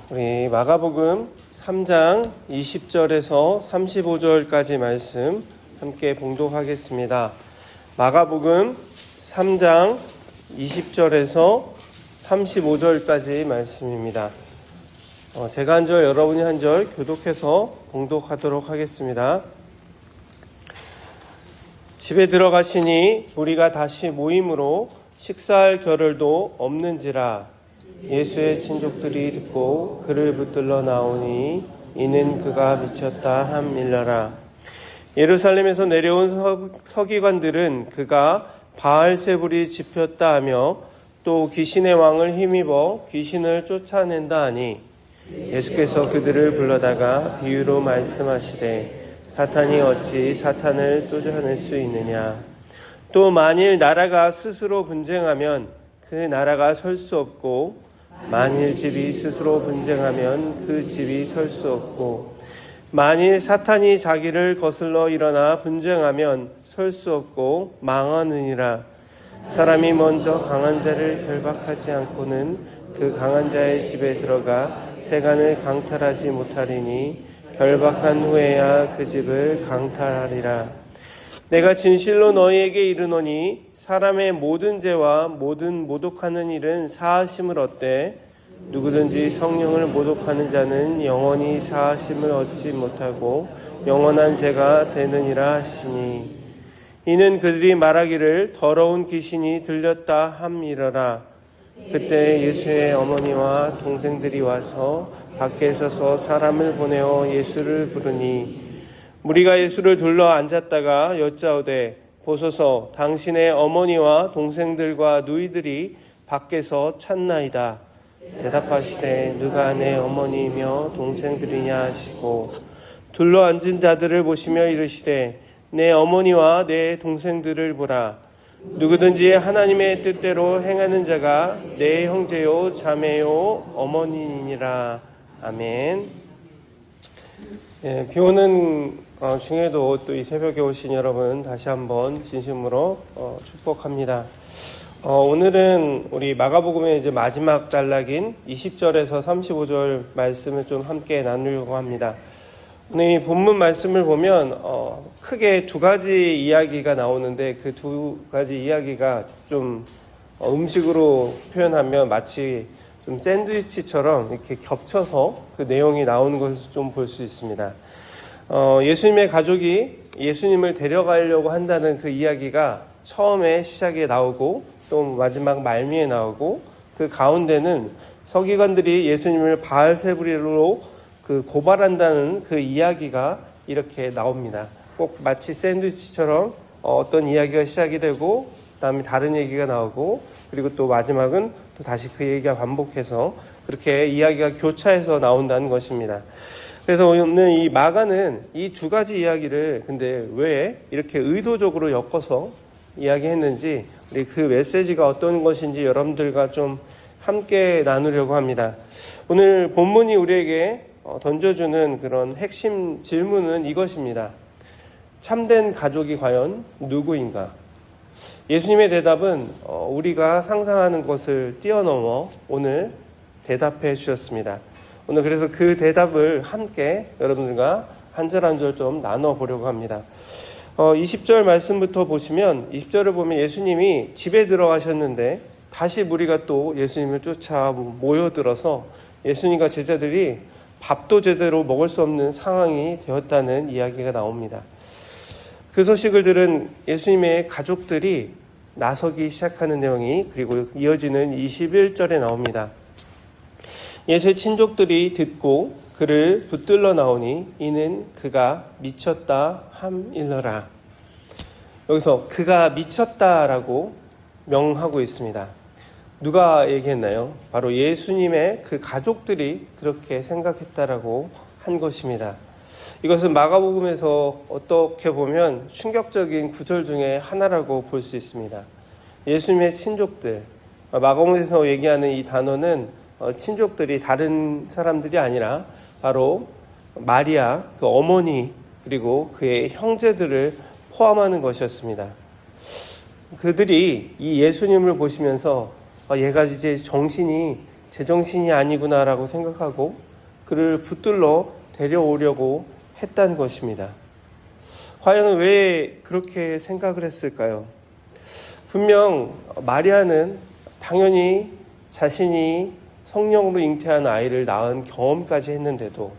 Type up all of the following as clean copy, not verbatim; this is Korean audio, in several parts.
우리 마가복음 3장 20절에서 35절까지 말씀 함께 봉독하겠습니다. 마가복음 3장 20절에서 35절까지 말씀입니다. 제가 한 절, 여러분이 한 절 교독해서 봉독하도록 하겠습니다. 집에 들어가시니 우리가 다시 모임으로 식사할 겨를도 없는지라. 예수의 친족들이 듣고 그를 붙들러 나오니 이는 그가 미쳤다 함일러라. 예루살렘에서 내려온 서기관들은 그가 바알세불이 집혔다 하며 또 귀신의 왕을 힘입어 귀신을 쫓아낸다 하니 예수께서 그들을 불러다가 비유로 말씀하시되 사탄이 어찌 사탄을 쫓아낼 수 있느냐. 또 만일 나라가 스스로 분쟁하면 그 나라가 설 수 없고 만일 집이 스스로 분쟁하면 그 집이 설 수 없고 만일 사탄이 자기를 거슬러 일어나 분쟁하면 설 수 없고 망하느니라. 사람이 먼저 강한 자를 결박하지 않고는 그 강한 자의 집에 들어가 세간을 강탈하지 못하리니 결박한 후에야 그 집을 강탈하리라. 내가 진실로 너희에게 이르노니 사람의 모든 죄와 모든 모독하는 일은 사하심을 얻되 누구든지 성령을 모독하는 자는 영원히 사하심을 얻지 못하고 영원한 죄가 되느니라 하시니 이는 그들이 말하기를 더러운 귀신이 들렸다 함이러라. 그때 예수의 어머니와 동생들이 와서 밖에 서서 사람을 보내어 예수를 부르니 무리가 예수를 둘러 앉았다가 여짜오되 보소서 당신의 어머니와 동생들과 누이들이 밖에서 찾나이다. 대답하시되 누가 내 어머니이며 동생들이냐 하시고 둘러 앉은 자들을 보시며 이르시되 내 어머니와 내 동생들을 보라. 누구든지 하나님의 뜻대로 행하는 자가 내 형제요 자매요 어머니니라. 아멘. 비오는 중에도 또 이 새벽에 오신 여러분 다시 한번 진심으로 축복합니다. 오늘은 우리 마가복음의 이제 마지막 단락인 20절에서 35절 말씀을 좀 함께 나누려고 합니다. 오늘 이 본문 말씀을 보면 크게 두 가지 이야기가 나오는데 그 두 가지 이야기가 좀 음식으로 표현하면 마치 좀 샌드위치처럼 이렇게 겹쳐서 그 내용이 나오는 것을 좀 볼 수 있습니다. 예수님의 가족이 예수님을 데려가려고 한다는 그 이야기가 처음에 시작에 나오고 또 마지막 말미에 나오고 그 가운데는 서기관들이 예수님을 바알세불로 그 고발한다는 그 이야기가 이렇게 나옵니다. 꼭 마치 샌드위치처럼 어떤 이야기가 시작이 되고 그다음에 다른 얘기가 나오고 그리고 또 마지막은 또 다시 그 얘기가 반복해서 그렇게 이야기가 교차해서 나온다는 것입니다. 그래서 오늘 이 마가는 이 두 가지 이야기를 근데 왜 이렇게 의도적으로 엮어서 이야기했는지 우리 그 메시지가 어떤 것인지 여러분들과 좀 함께 나누려고 합니다. 오늘 본문이 우리에게 던져주는 그런 핵심 질문은 이것입니다. 참된 가족이 과연 누구인가? 예수님의 대답은 우리가 상상하는 것을 뛰어넘어 오늘 대답해 주셨습니다. 오늘 그래서 그 대답을 함께 여러분들과 한 절 한 절 좀 나눠보려고 합니다. 20절 말씀부터 보시면 20절을 보면 예수님이 집에 들어가셨는데 다시 무리가 또 예수님을 쫓아 모여들어서 예수님과 제자들이 밥도 제대로 먹을 수 없는 상황이 되었다는 이야기가 나옵니다. 그 소식을 들은 예수님의 가족들이 나서기 시작하는 내용이 그리고 이어지는 21절에 나옵니다. 예수의 친족들이 듣고 그를 붙들러 나오니 이는 그가 미쳤다 함일러라. 여기서 그가 미쳤다라고 명하고 있습니다. 누가 얘기했나요? 바로 예수님의 그 가족들이 그렇게 생각했다라고 한 것입니다. 이것은 마가복음에서 어떻게 보면 충격적인 구절 중에 하나라고 볼 수 있습니다. 예수님의 친족들, 마가복음에서 얘기하는 이 단어는 친족들이 다른 사람들이 아니라 바로 마리아, 그 어머니 그리고 그의 형제들을 포함하는 것이었습니다. 그들이 이 예수님을 보시면서 얘가 이제 정신이 제정신이 아니구나라고 생각하고 그를 붙들러 데려오려고 했다는 것입니다. 과연 왜 그렇게 생각을 했을까요? 분명 마리아는 당연히 자신이 성령으로 잉태한 아이를 낳은 경험까지 했는데도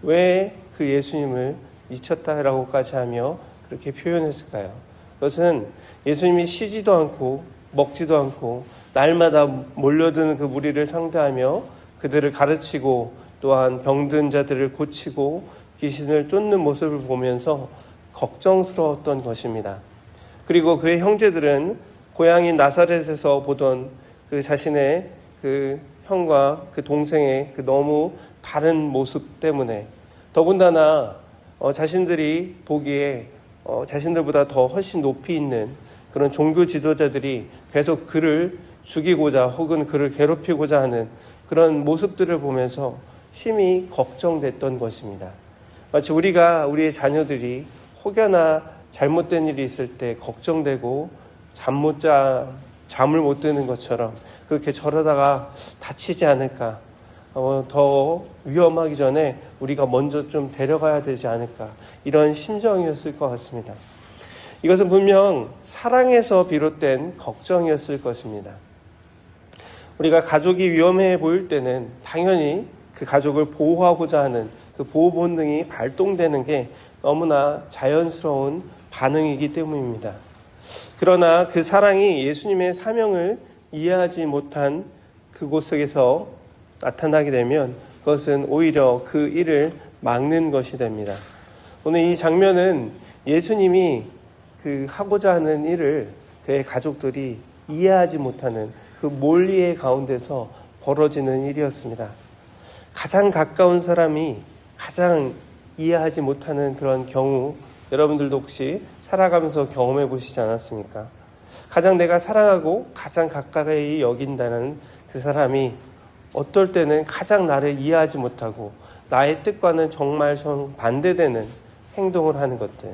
왜 그 예수님을 미쳤다라고까지 하며 그렇게 표현했을까요? 그것은 예수님이 쉬지도 않고 먹지도 않고 날마다 몰려드는 그 무리를 상대하며 그들을 가르치고 또한 병든 자들을 고치고 귀신을 쫓는 모습을 보면서 걱정스러웠던 것입니다. 그리고 그의 형제들은 고향인 나사렛에서 보던 그 자신의 그 형과 그 동생의 그 너무 다른 모습 때문에 더군다나 자신들이 보기에 자신들보다 더 훨씬 높이 있는 그런 종교 지도자들이 계속 그를 죽이고자 혹은 그를 괴롭히고자 하는 그런 모습들을 보면서 심히 걱정됐던 것입니다. 마치 우리가 우리의 자녀들이 혹여나 잘못된 일이 있을 때 걱정되고 잠을 못 드는 것처럼 그렇게 저러다가 다치지 않을까, 더 위험하기 전에 우리가 먼저 좀 데려가야 되지 않을까, 이런 심정이었을 것 같습니다. 이것은 분명 사랑에서 비롯된 걱정이었을 것입니다. 우리가 가족이 위험해 보일 때는 당연히 그 가족을 보호하고자 하는 그 보호 본능이 발동되는 게 너무나 자연스러운 반응이기 때문입니다. 그러나 그 사랑이 예수님의 사명을 이해하지 못한 그곳 속에서 나타나게 되면 그것은 오히려 그 일을 막는 것이 됩니다. 오늘 이 장면은 예수님이 그 하고자 하는 일을 그의 가족들이 이해하지 못하는 그 몰리의 가운데서 벌어지는 일이었습니다. 가장 가까운 사람이 가장 이해하지 못하는 그런 경우, 여러분들도 혹시 살아가면서 경험해 보시지 않았습니까? 가장 내가 사랑하고 가장 가까이 여긴다는 그 사람이 어떨 때는 가장 나를 이해하지 못하고 나의 뜻과는 정말 반대되는 행동을 하는 것들.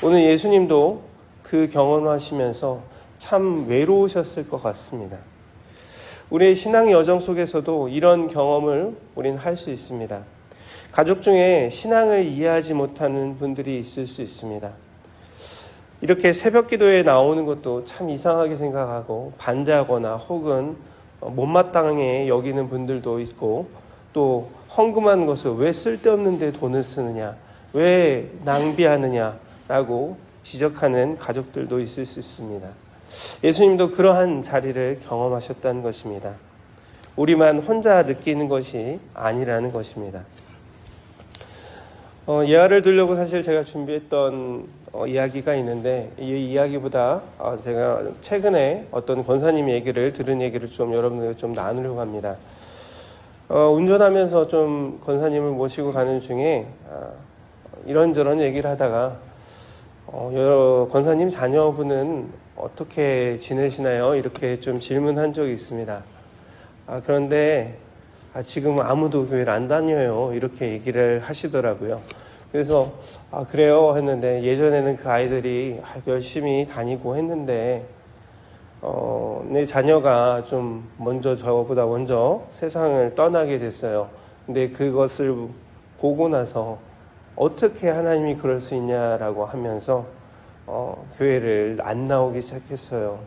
오늘 예수님도 그 경험을 하시면서 참 외로우셨을 것 같습니다. 우리의 신앙 여정 속에서도 이런 경험을 우리는 할 수 있습니다. 가족 중에 신앙을 이해하지 못하는 분들이 있을 수 있습니다. 이렇게 새벽 기도에 나오는 것도 참 이상하게 생각하고 반대하거나 혹은 못마땅해 여기는 분들도 있고, 또 헌금한 것을 왜 쓸데없는 데 돈을 쓰느냐, 왜 낭비하느냐라고 지적하는 가족들도 있을 수 있습니다. 예수님도 그러한 자리를 경험하셨다는 것입니다. 우리만 혼자 느끼는 것이 아니라는 것입니다. 예화를 들려고 사실 제가 준비했던 이야기가 있는데, 이 이야기보다 제가 최근에 어떤 권사님 얘기를 들은 얘기를 좀 여러분들 좀 나누려고 합니다. 운전하면서 좀 권사님을 모시고 가는 중에 이런저런 얘기를 하다가 권사님 자녀분은 어떻게 지내시나요? 이렇게 좀 질문한 적이 있습니다. 그런데 지금 아무도 교회를 안 다녀요. 이렇게 얘기를 하시더라고요. 그래서 그래요 했는데, 예전에는 그 아이들이 열심히 다니고 했는데 내 자녀가 좀 저보다 먼저 세상을 떠나게 됐어요. 근데 그것을 보고 나서 어떻게 하나님이 그럴 수 있냐라고 하면서 교회를 안 나오기 시작했어요.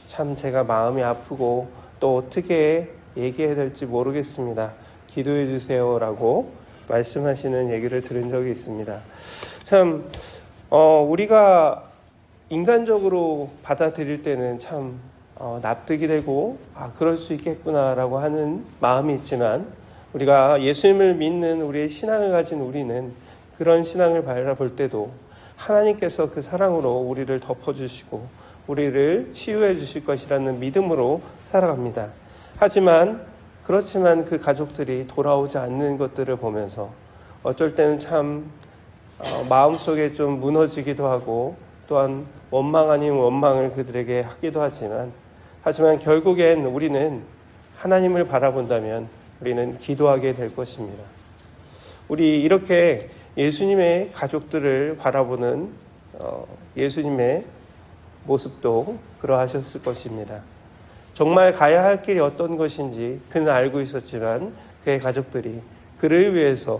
참 제가 마음이 아프고 또 어떻게 얘기해야 될지 모르겠습니다. 기도해 주세요라고 말씀하시는 얘기를 들은 적이 있습니다. 참 우리가 인간적으로 받아들일 때는 참 납득이 되고 그럴 수 있겠구나라고 하는 마음이 있지만, 우리가 예수님을 믿는 우리의 신앙을 가진 우리는 그런 신앙을 바라볼 때도 하나님께서 그 사랑으로 우리를 덮어주시고 우리를 치유해 주실 것이라는 믿음으로 살아갑니다. 그렇지만 그 가족들이 돌아오지 않는 것들을 보면서 어쩔 때는 참 마음속에 좀 무너지기도 하고, 또한 원망 아닌 원망을 그들에게 하기도 하지만 결국엔 우리는 하나님을 바라본다면 우리는 기도하게 될 것입니다. 우리 이렇게 예수님의 가족들을 바라보는 예수님의 모습도 그러하셨을 것입니다. 정말 가야 할 길이 어떤 것인지 그는 알고 있었지만 그의 가족들이 그를 위해서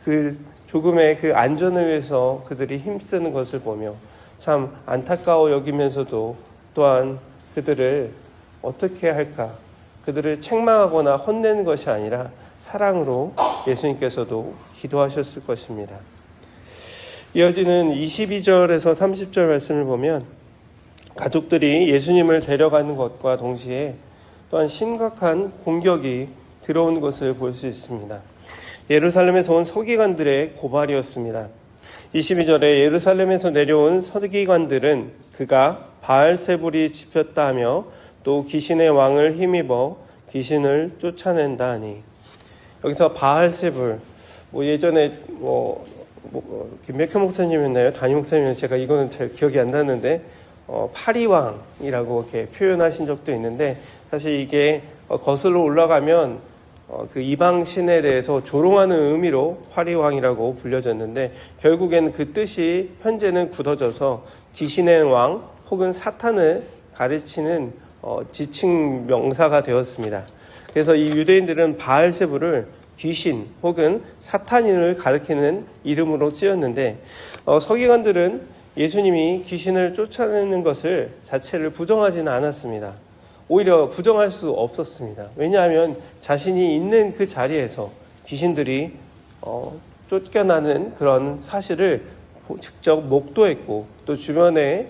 그 조금의 그 안전을 위해서 그들이 힘쓰는 것을 보며 참 안타까워 여기면서도 또한 그들을 어떻게 할까? 그들을 책망하거나 혼내는 것이 아니라 사랑으로 예수님께서도 기도하셨을 것입니다. 이어지는 22절에서 30절 말씀을 보면 가족들이 예수님을 데려가는 것과 동시에 또한 심각한 공격이 들어온 것을 볼 수 있습니다. 예루살렘에서 온 서기관들의 고발이었습니다. 22절에 예루살렘에서 내려온 서기관들은 그가 바알세불이 집혔다 하며 또 귀신의 왕을 힘입어 귀신을 쫓아낸다 하니, 여기서 바알세불, 예전에 김백현 목사님이었나요? 담임 목사님은 제가 이거는 잘 기억이 안 나는데 파리왕이라고 이렇게 표현하신 적도 있는데, 사실 이게 거슬러 올라가면 그 이방 신에 대해서 조롱하는 의미로 파리왕이라고 불려졌는데, 결국에는 그 뜻이 현재는 굳어져서 귀신의 왕 혹은 사탄을 가르치는 지칭 명사가 되었습니다. 그래서 이 유대인들은 바알세불을 귀신 혹은 사탄인을 가리키는 이름으로 쓰였는데, 서기관들은 예수님이 귀신을 쫓아내는 것을 자체를 부정하지는 않았습니다. 오히려 부정할 수 없었습니다. 왜냐하면 자신이 있는 그 자리에서 귀신들이 쫓겨나는 그런 사실을 직접 목도했고, 또 주변에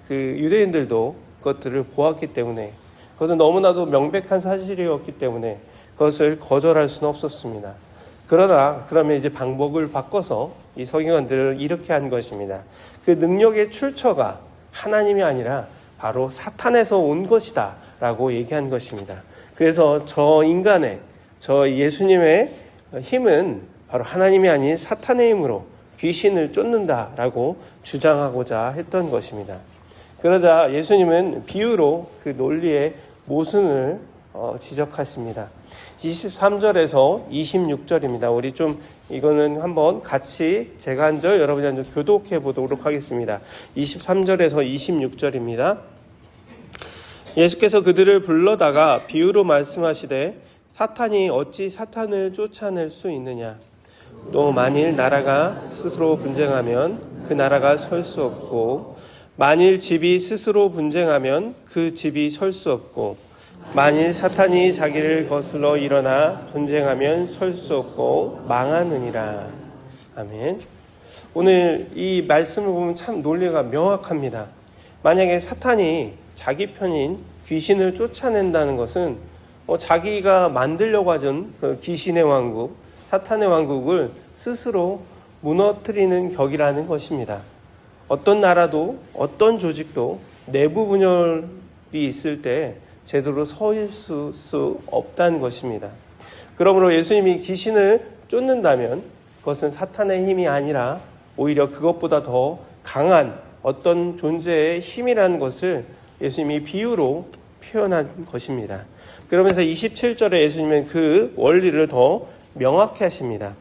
그 유대인들도 그것들을 보았기 때문에, 그것은 너무나도 명백한 사실이었기 때문에 그것을 거절할 수는 없었습니다. 그러면 이제 방법을 바꿔서 이 서기관들을 이렇게 한 것입니다. 그 능력의 출처가 하나님이 아니라 바로 사탄에서 온 것이다 라고 얘기한 것입니다. 그래서 저 예수님의 힘은 바로 하나님이 아닌 사탄의 힘으로 귀신을 쫓는다 라고 주장하고자 했던 것입니다. 그러자 예수님은 비유로 그 논리의 모순을 지적하십니다. 23절에서 26절입니다. 우리 좀 이거는 한번 같이 제가 한 절, 여러분이 한 절 교독해 보도록 하겠습니다. 23절에서 26절입니다. 예수께서 그들을 불러다가 비유로 말씀하시되 사탄이 어찌 사탄을 쫓아낼 수 있느냐? 또 만일 나라가 스스로 분쟁하면 그 나라가 설 수 없고, 만일 집이 스스로 분쟁하면 그 집이 설 수 없고, 만일 사탄이 자기를 거슬러 일어나 분쟁하면 설 수 없고 망하느니라. 아멘. 오늘 이 말씀을 보면 참 논리가 명확합니다. 만약에 사탄이 자기 편인 귀신을 쫓아낸다는 것은 자기가 만들려고 하던 그 귀신의 왕국, 사탄의 왕국을 스스로 무너뜨리는 격이라는 것입니다. 어떤 나라도 어떤 조직도 내부 분열이 있을 때 제대로 서 있을 수 없다는 것입니다. 그러므로 예수님이 귀신을 쫓는다면 그것은 사탄의 힘이 아니라 오히려 그것보다 더 강한 어떤 존재의 힘이라는 것을 예수님이 비유로 표현한 것입니다. 그러면서 27절에 예수님은 그 원리를 더 명확히 하십니다.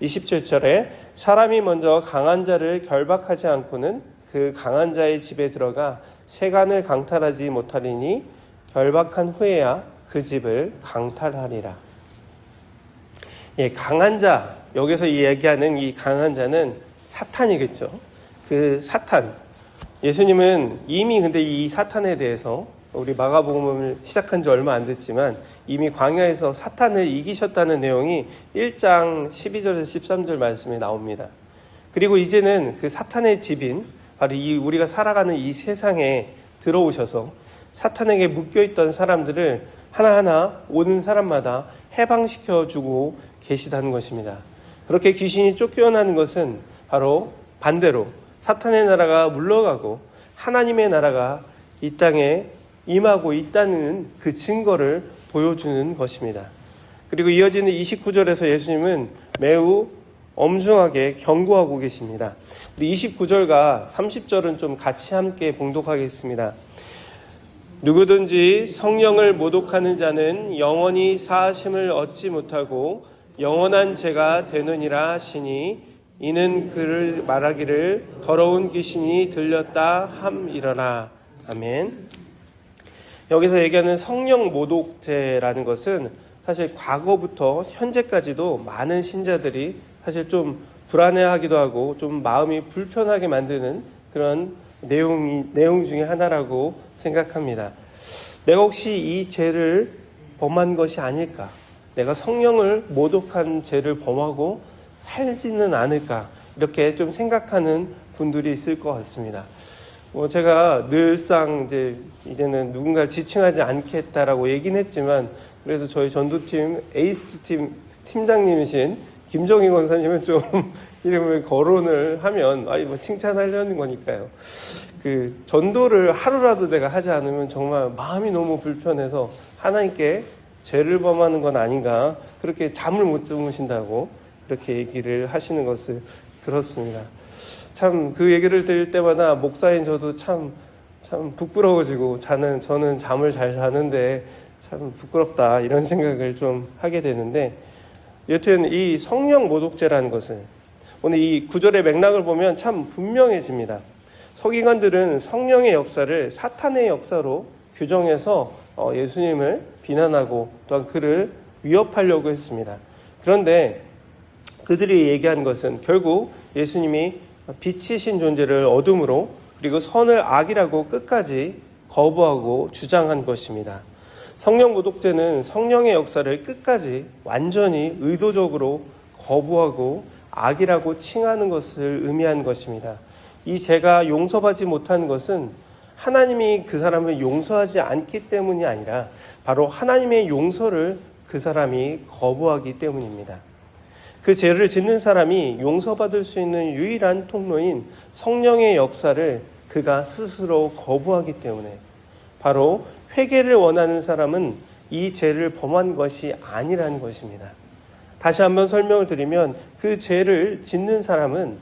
27절에 사람이 먼저 강한 자를 결박하지 않고는 그 강한 자의 집에 들어가 세간을 강탈하지 못하리니 결박한 후에야 그 집을 강탈하리라. 강한 자, 여기서 얘기하는 이 강한 자는 사탄이겠죠. 그 사탄. 예수님은 이미 근데 이 사탄에 대해서 우리 마가복음을 시작한 지 얼마 안 됐지만 이미 광야에서 사탄을 이기셨다는 내용이 1장 12절에서 13절 말씀에 나옵니다. 그리고 이제는 그 사탄의 집인 바로 이 우리가 살아가는 이 세상에 들어오셔서 사탄에게 묶여있던 사람들을 하나하나 오는 사람마다 해방시켜주고 계시다는 것입니다. 그렇게 귀신이 쫓겨나는 것은 바로 반대로 사탄의 나라가 물러가고 하나님의 나라가 이 땅에 임하고 있다는 그 증거를 보여주는 것입니다. 그리고 이어지는 29절에서 예수님은 매우 엄중하게 경고하고 계십니다. 29절과 30절은 좀 같이 함께 봉독하겠습니다. 누구든지 성령을 모독하는 자는 영원히 사하심을 얻지 못하고 영원한 죄가 되느니라 하시니 이는 그를 말하기를 더러운 귀신이 들렸다 함이러라. 아멘. 여기서 얘기하는 성령 모독죄라는 것은 사실 과거부터 현재까지도 많은 신자들이 사실 좀 불안해하기도 하고 좀 마음이 불편하게 만드는 그런 내용 중에 하나라고 생각합니다. 내가 혹시 이 죄를 범한 것이 아닐까? 내가 성령을 모독한 죄를 범하고 살지는 않을까? 이렇게 좀 생각하는 분들이 있을 것 같습니다. 제가 늘상 이제는 누군가를 지칭하지 않겠다라고 얘기는 했지만, 그래서 저희 전도팀 에이스팀 팀장님이신 김정희 권사님은 좀 이름을 거론을 하면 칭찬하려는 거니까요. 그 전도를 하루라도 내가 하지 않으면 정말 마음이 너무 불편해서 하나님께 죄를 범하는 건 아닌가, 그렇게 잠을 못 주무신다고 그렇게 얘기를 하시는 것을 들었습니다. 참 그 얘기를 들을 때마다 목사인 저도 참 부끄러워지고 저는 잠을 잘 자는데 참 부끄럽다, 이런 생각을 좀 하게 되는데, 여튼 이 성령 모독죄라는 것은 오늘 이 구절의 맥락을 보면 참 분명해집니다. 서기관들은 성령의 역사를 사탄의 역사로 규정해서 예수님을 비난하고 또한 그를 위협하려고 했습니다. 그런데 그들이 얘기한 것은 결국 예수님이 빛이신 존재를 어둠으로, 그리고 선을 악이라고 끝까지 거부하고 주장한 것입니다. 성령 모독죄는 성령의 역사를 끝까지 완전히 의도적으로 거부하고 악이라고 칭하는 것을 의미한 것입니다. 이 죄가 용서받지 못한 것은 하나님이 그 사람을 용서하지 않기 때문이 아니라 바로 하나님의 용서를 그 사람이 거부하기 때문입니다. 그 죄를 짓는 사람이 용서받을 수 있는 유일한 통로인 성령의 역사를 그가 스스로 거부하기 때문에, 바로 회개를 원하는 사람은 이 죄를 범한 것이 아니라는 것입니다. 다시 한번 설명을 드리면, 그 죄를 짓는 사람은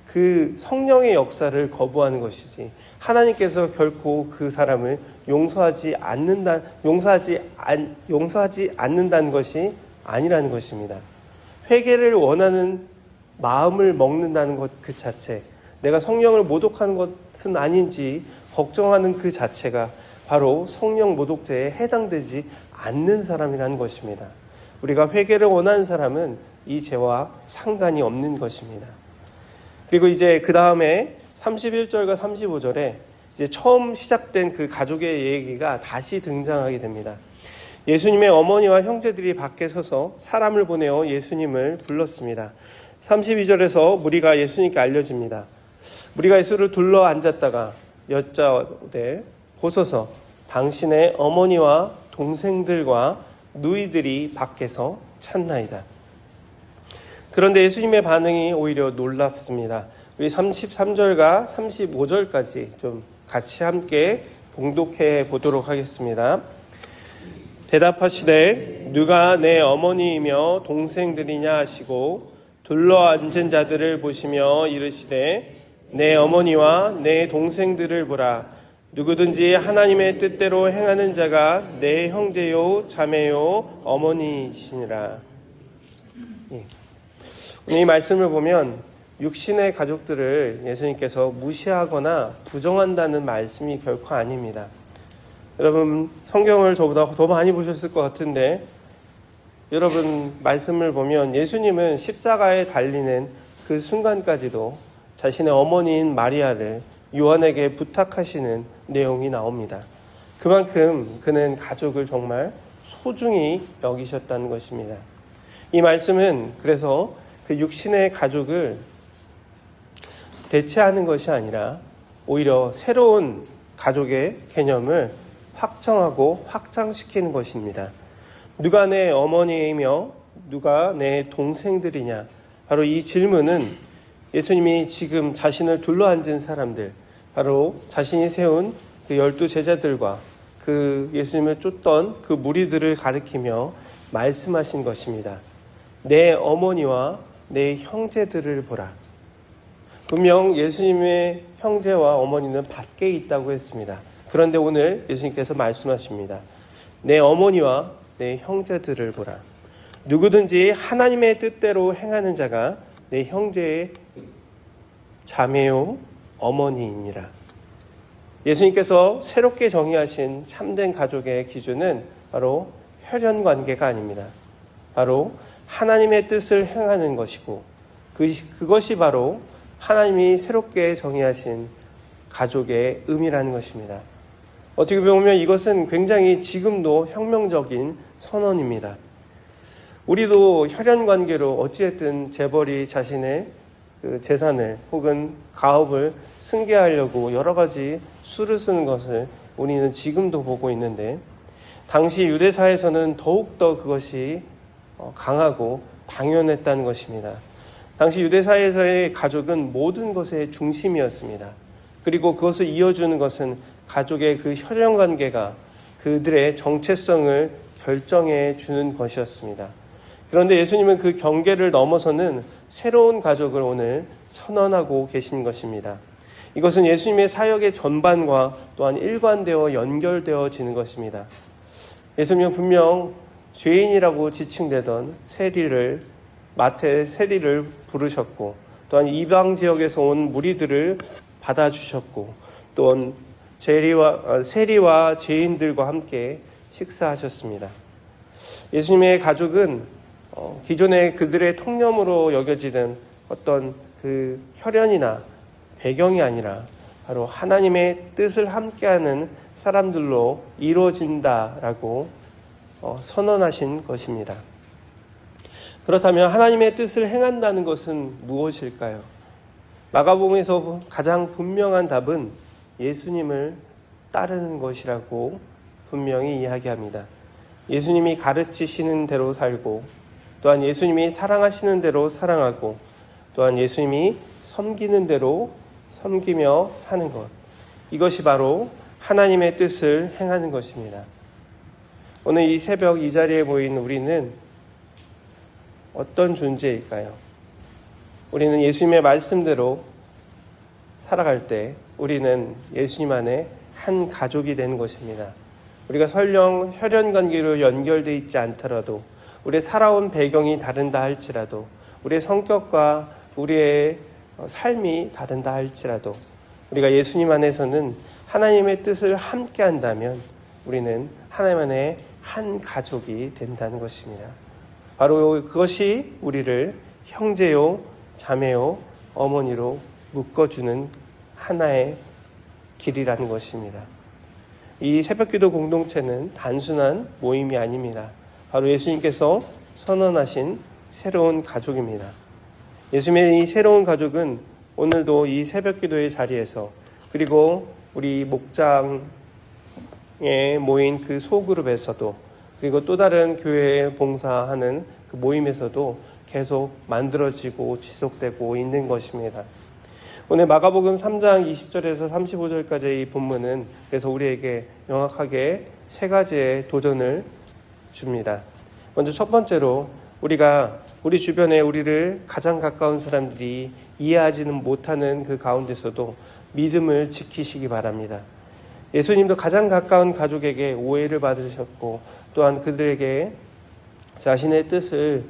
그 성령의 역사를 거부하는 것이지 하나님께서 결코 그 사람을 용서하지 않는다는 것이 아니라는 것입니다. 회개를 원하는 마음을 먹는다는 것 그 자체, 내가 성령을 모독하는 것은 아닌지 걱정하는 그 자체가 바로 성령 모독죄에 해당되지 않는 사람이라는 것입니다. 우리가 회개를 원하는 사람은 이 죄와 상관이 없는 것입니다. 그리고 이제 그 다음에 31절과 35절에 이제 처음 시작된 그 가족의 얘기가 다시 등장하게 됩니다. 예수님의 어머니와 형제들이 밖에 서서 사람을 보내어 예수님을 불렀습니다. 32절에서 무리가 예수님께 알려줍니다. 무리가 예수를 둘러 앉았다가 여짜오되 보소서 당신의 어머니와 동생들과 누이들이 밖에서 찾나이다. 그런데 예수님의 반응이 오히려 놀랍습니다. 우리 33절과 35절까지 좀 같이 함께 봉독해 보도록 하겠습니다. 대답하시되 누가 내 어머니이며 동생들이냐 하시고 둘러 앉은 자들을 보시며 이르시되 내 어머니와 내 동생들을 보라. 누구든지 하나님의 뜻대로 행하는 자가 내 형제요 자매요 어머니이시니라. 오늘 이 말씀을 보면 육신의 가족들을 예수님께서 무시하거나 부정한다는 말씀이 결코 아닙니다. 여러분 성경을 저보다 더 많이 보셨을 것 같은데, 여러분 말씀을 보면 예수님은 십자가에 달리는 그 순간까지도 자신의 어머니인 마리아를 요한에게 부탁하시는 내용이 나옵니다. 그만큼 그는 가족을 정말 소중히 여기셨다는 것입니다. 이 말씀은 그래서 그 육신의 가족을 대체하는 것이 아니라 오히려 새로운 가족의 개념을 확정하고 확장시키는 것입니다. 누가 내 어머니이며 누가 내 동생들이냐? 바로 이 질문은 예수님이 지금 자신을 둘러앉은 사람들, 바로 자신이 세운 그 12 제자들과 그 예수님을 쫓던 그 무리들을 가리키며 말씀하신 것입니다. 내 어머니와 내 형제들을 보라. 분명 예수님의 형제와 어머니는 밖에 있다고 했습니다. 그런데 오늘 예수님께서 말씀하십니다. 내 어머니와 내 형제들을 보라. 누구든지 하나님의 뜻대로 행하는 자가 내 형제의 자매요 어머니이니라. 예수님께서 새롭게 정의하신 참된 가족의 기준은 바로 혈연관계가 아닙니다. 바로 하나님의 뜻을 행하는 것이고 그것이 바로 하나님이 새롭게 정의하신 가족의 의미라는 것입니다. 어떻게 보면 이것은 굉장히 지금도 혁명적인 선언입니다. 우리도 혈연관계로 어찌됐든 재벌이 자신의 그 재산을 혹은 가업을 승계하려고 여러 가지 수를 쓰는 것을 우리는 지금도 보고 있는데, 당시 유대사에서는 더욱더 그것이 강하고 당연했다는 것입니다. 당시 유대사에서의 가족은 모든 것의 중심이었습니다. 그리고 그것을 이어주는 것은 가족의 그 혈연관계가 그들의 정체성을 결정해 주는 것이었습니다. 그런데 예수님은 그 경계를 넘어서는 새로운 가족을 오늘 선언하고 계신 것입니다. 이것은 예수님의 사역의 전반과 또한 일관되어 연결되어지는 것입니다. 예수님은 분명 죄인이라고 지칭되던 마태 세리를 부르셨고, 또한 이방 지역에서 온 무리들을 받아주셨고, 또한 세리와 죄인들과 함께 식사하셨습니다. 예수님의 가족은 기존의 그들의 통념으로 여겨지던 어떤 그 혈연이나 배경이 아니라 바로 하나님의 뜻을 함께하는 사람들로 이루어진다라고 선언하신 것입니다. 그렇다면 하나님의 뜻을 행한다는 것은 무엇일까요? 마가복음에서 가장 분명한 답은 예수님을 따르는 것이라고 분명히 이야기합니다. 예수님이 가르치시는 대로 살고, 또한 예수님이 사랑하시는 대로 사랑하고, 또한 예수님이 섬기는 대로 섬기며 사는 것, 이것이 바로 하나님의 뜻을 행하는 것입니다. 오늘 이 새벽 이 자리에 모인 우리는 어떤 존재일까요? 우리는 예수님의 말씀대로 살아갈 때 우리는 예수님 안에 한 가족이 되는 것입니다. 우리가 설령 혈연관계로 연결되어 있지 않더라도, 우리의 살아온 배경이 다른다 할지라도, 우리의 성격과 우리의 삶이 다른다 할지라도, 우리가 예수님 안에서는 하나님의 뜻을 함께 한다면 우리는 하나님 안에 한 가족이 된다는 것입니다. 바로 그것이 우리를 형제요, 자매요, 어머니로 묶어주는 하나의 길이라는 것입니다. 이 새벽기도 공동체는 단순한 모임이 아닙니다. 바로 예수님께서 선언하신 새로운 가족입니다. 예수님의 이 새로운 가족은 오늘도 이 새벽기도의 자리에서, 그리고 우리 목장에 모인 그 소그룹에서도, 그리고 또 다른 교회에 봉사하는 그 모임에서도 계속 만들어지고 지속되고 있는 것입니다. 오늘 마가복음 3장 20절에서 35절까지의 이 본문은 그래서 우리에게 명확하게 세 가지의 도전을 줍니다. 먼저 첫 번째로, 우리가 우리 주변에 우리를 가장 가까운 사람들이 이해하지는 못하는 그 가운데서도 믿음을 지키시기 바랍니다. 예수님도 가장 가까운 가족에게 오해를 받으셨고, 또한 그들에게 자신의 뜻을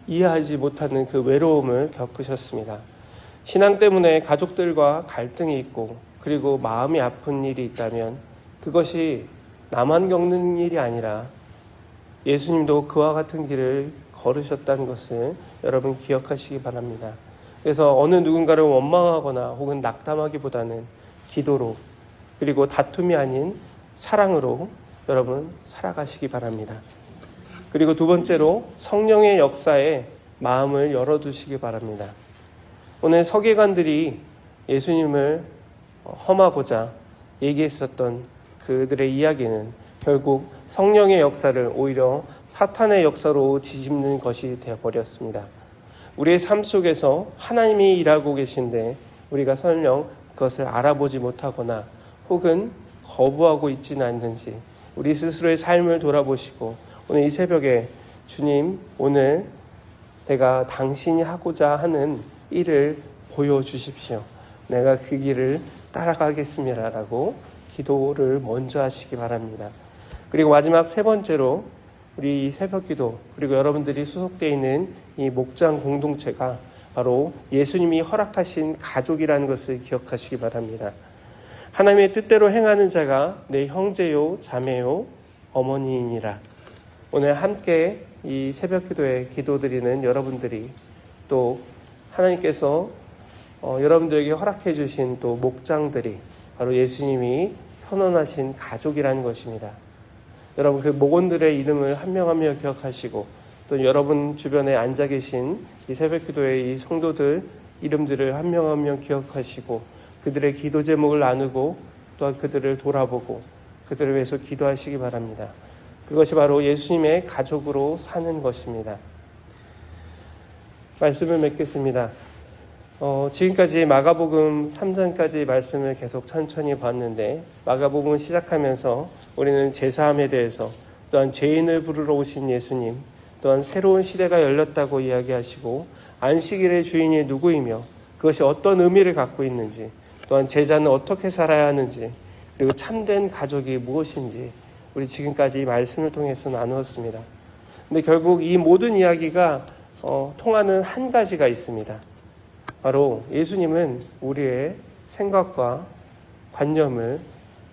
이해하지 못하는 그 외로움을 겪으셨습니다. 신앙 때문에 가족들과 갈등이 있고, 그리고 마음이 아픈 일이 있다면 그것이 나만 겪는 일이 아니라 예수님도 그와 같은 길을 걸으셨다는 것을 여러분 기억하시기 바랍니다. 그래서 어느 누군가를 원망하거나 혹은 낙담하기보다는 기도로, 그리고 다툼이 아닌 사랑으로 여러분 살아가시기 바랍니다. 그리고 두 번째로, 성령의 역사에 마음을 열어두시기 바랍니다. 오늘 서기관들이 예수님을 험하고자 얘기했었던 그들의 이야기는 결국 성령의 역사를 오히려 사탄의 역사로 뒤집는 것이 되어버렸습니다. 우리의 삶 속에서 하나님이 일하고 계신데 우리가 설령 그것을 알아보지 못하거나 혹은 거부하고 있지는 않는지 우리 스스로의 삶을 돌아보시고, 오늘 이 새벽에 주님, 오늘 내가 당신이 하고자 하는 일을 보여주십시오. 내가 그 길을 따라가겠습니다 라고 기도를 먼저 하시기 바랍니다. 그리고 마지막 세 번째로, 우리 새벽기도, 그리고 여러분들이 소속되어 있는 이 목장 공동체가 바로 예수님이 허락하신 가족이라는 것을 기억하시기 바랍니다. 하나님의 뜻대로 행하는 자가 내 형제요 자매요 어머니이니라. 오늘 함께 이 새벽 기도에 기도드리는 여러분들이 또 하나님께서 여러분들에게 허락해 주신 또 목장들이 바로 예수님이 선언하신 가족이라는 것입니다. 여러분 그 목원들의 이름을 한 명 한 명 기억하시고 또 여러분 주변에 앉아 계신 이 새벽 기도의 이 성도들 이름들을 한 명 한 명 기억하시고 그들의 기도 제목을 나누고 또한 그들을 돌아보고 그들을 위해서 기도하시기 바랍니다. 그것이 바로 예수님의 가족으로 사는 것입니다. 말씀을 맺겠습니다. 지금까지 마가복음 3장까지 말씀을 계속 천천히 봤는데 마가복음을 시작하면서 우리는 제사함에 대해서 또한 죄인을 부르러 오신 예수님 또한 새로운 시대가 열렸다고 이야기하시고 안식일의 주인이 누구이며 그것이 어떤 의미를 갖고 있는지 또한 제자는 어떻게 살아야 하는지 그리고 참된 가족이 무엇인지 우리 지금까지 이 말씀을 통해서 나누었습니다. 근데 결국 이 모든 이야기가 통하는 한 가지가 있습니다. 바로 예수님은 우리의 생각과 관념을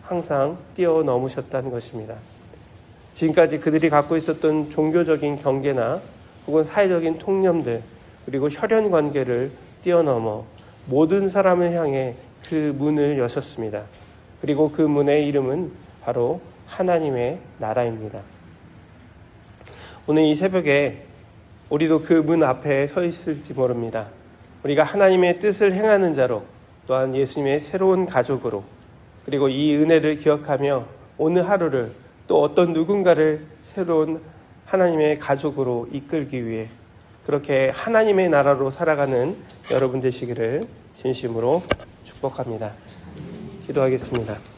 항상 뛰어넘으셨다는 것입니다. 지금까지 그들이 갖고 있었던 종교적인 경계나 혹은 사회적인 통념들 그리고 혈연 관계를 뛰어넘어 모든 사람을 향해 그 문을 여셨습니다. 그리고 그 문의 이름은 바로 하나님의 나라입니다. 오늘 이 새벽에 우리도 그 문 앞에 서 있을지 모릅니다. 우리가 하나님의 뜻을 행하는 자로 또한 예수님의 새로운 가족으로 그리고 이 은혜를 기억하며 오늘 하루를 또 어떤 누군가를 새로운 하나님의 가족으로 이끌기 위해 그렇게 하나님의 나라로 살아가는 여러분 되시기를 진심으로 축복합니다. 기도하겠습니다.